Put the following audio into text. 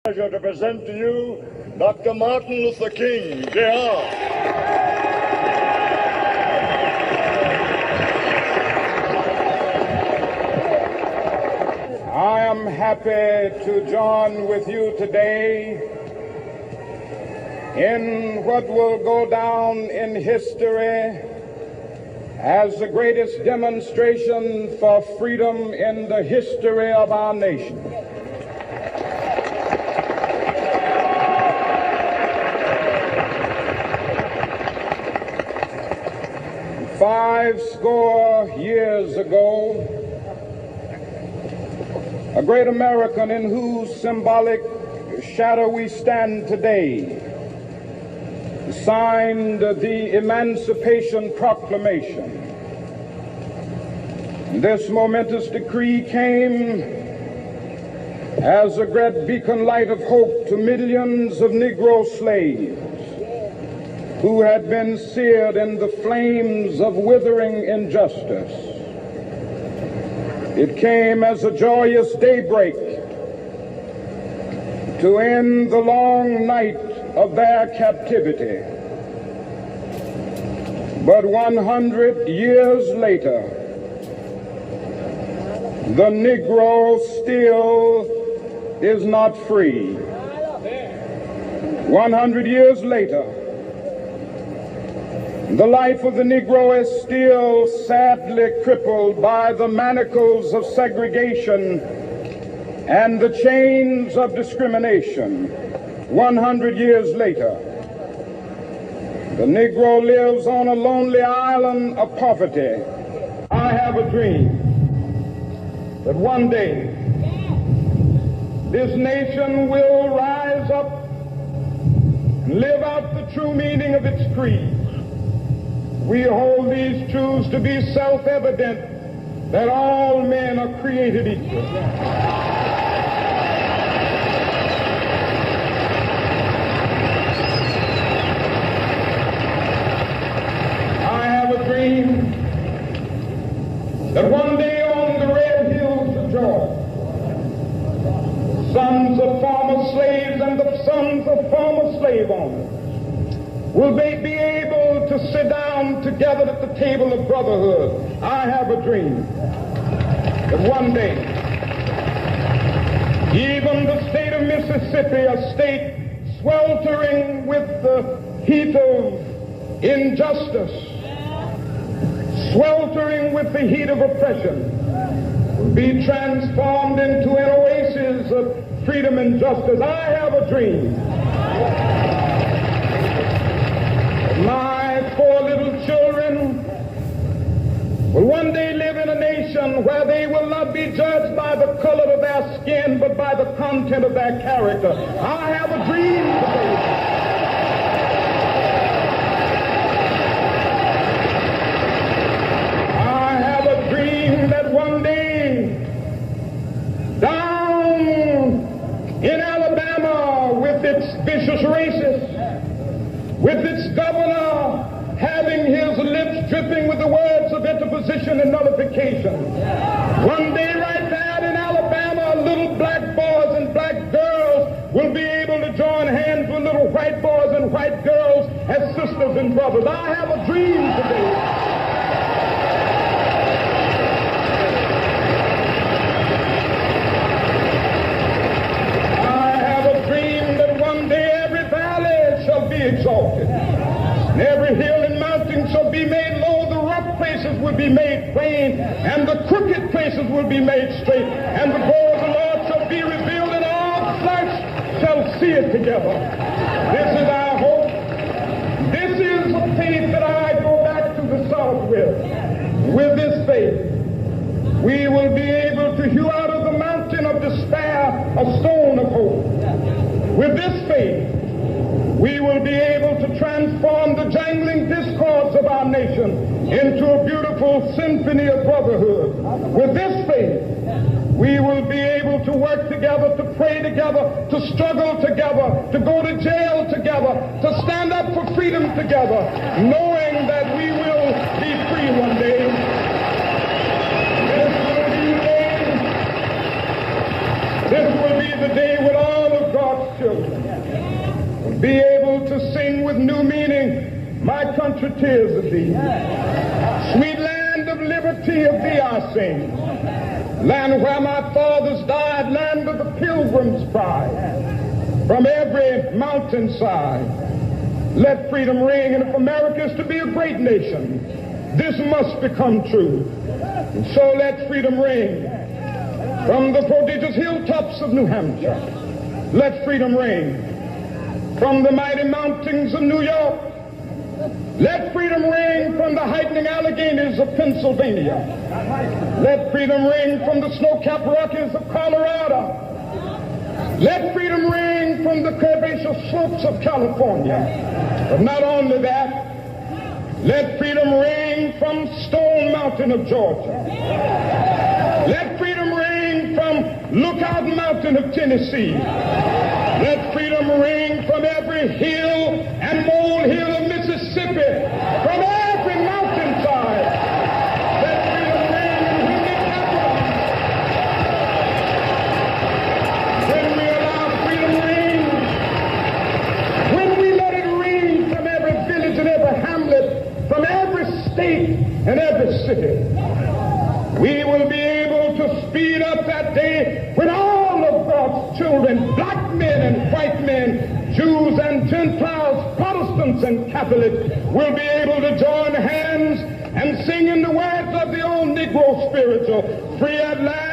Pleasure to present to you Dr. Martin Luther King, Jr. I am happy to join with you today in what will go down in history as the greatest demonstration for freedom in the history of our nation. Five score years ago, a great American in whose symbolic shadow we stand today signed the Emancipation Proclamation. This momentous decree came as a great beacon light of hope to millions of Negro slaves who had been seared in the flames of withering injustice. It came as a joyous daybreak to end the long night of their captivity. But 100 years later, the Negro still is not free. 100 years later, the life of the Negro is still sadly crippled by the manacles of segregation and the chains of discrimination. 100 years later, the Negro lives on a lonely island of poverty. I have a dream that one day this nation will rise up and live out the true meaning of its creed. We hold these truths to be self-evident, that all men are created equal. I have a dream that one day on the red hills of Georgia, sons of former slaves and the sons of former slave owners will they be able to sit down together at the table of brotherhood. I have a dream that one day, even the state of Mississippi, a state sweltering with the heat of injustice, sweltering with the heat of oppression, will be transformed into an oasis of freedom and justice. I have a dream. My four little children will one day live in a nation where they will not be judged by the color of their skin, but by the content of their character. I have a dream today. I have a dream that one day, down in Alabama, with its vicious racists, with its governor having his lips dripping with the words of interposition and nullification. One day right there in Alabama, little black boys and black girls will be able to join hands with little white boys and white girls as sisters and brothers. I have a dream today. I have a dream that one day every valley shall be exalted, and every hill and mountain shall be made low. The rough places will be made plain, and the crooked places will be made straight, and the glory of the Lord shall be revealed, and all flesh shall see it together. This is our hope. This is the faith that I go back to the South with. With this faith, we will be able to hew out of the mountain of despair a stone of hope. With this faith, we will be able to transform the jangling discords of our nation into a beautiful symphony of brotherhood. With this faith, we will be able to work together, to pray together, to struggle together, to go to jail together, to stand up for freedom together, knowing that we will be free one day. This will be the day when all of God's country, 'tis of thee. Sweet land of liberty, of thee I sing. Land where my fathers died, land of the pilgrim's pride. From every mountainside, let freedom ring. And if America is to be a great nation, this must become true. And so let freedom ring. From the prodigious hilltops of New Hampshire, let freedom ring. From the mighty mountains of New York, let freedom ring. From the heightening Alleghenies of Pennsylvania, let freedom ring. From the snow-capped Rockies of Colorado, let freedom ring. From the curvaceous slopes of California. But not only that, let freedom ring from Stone Mountain of Georgia. Let freedom ring from Lookout Mountain of Tennessee. Let freedom ring from every hill and molehill of Mississippi, from every mountainside. Let freedom ring. And when it happens, when we allow freedom ring, when we let it ring from every village and every hamlet, from every state and every city, we will be able to speed up that day when all of God's children, black men and white men, Jews and Gentiles, Protestants and Catholics, will be able to join hands and sing in the words of the old Negro spiritual, free at last.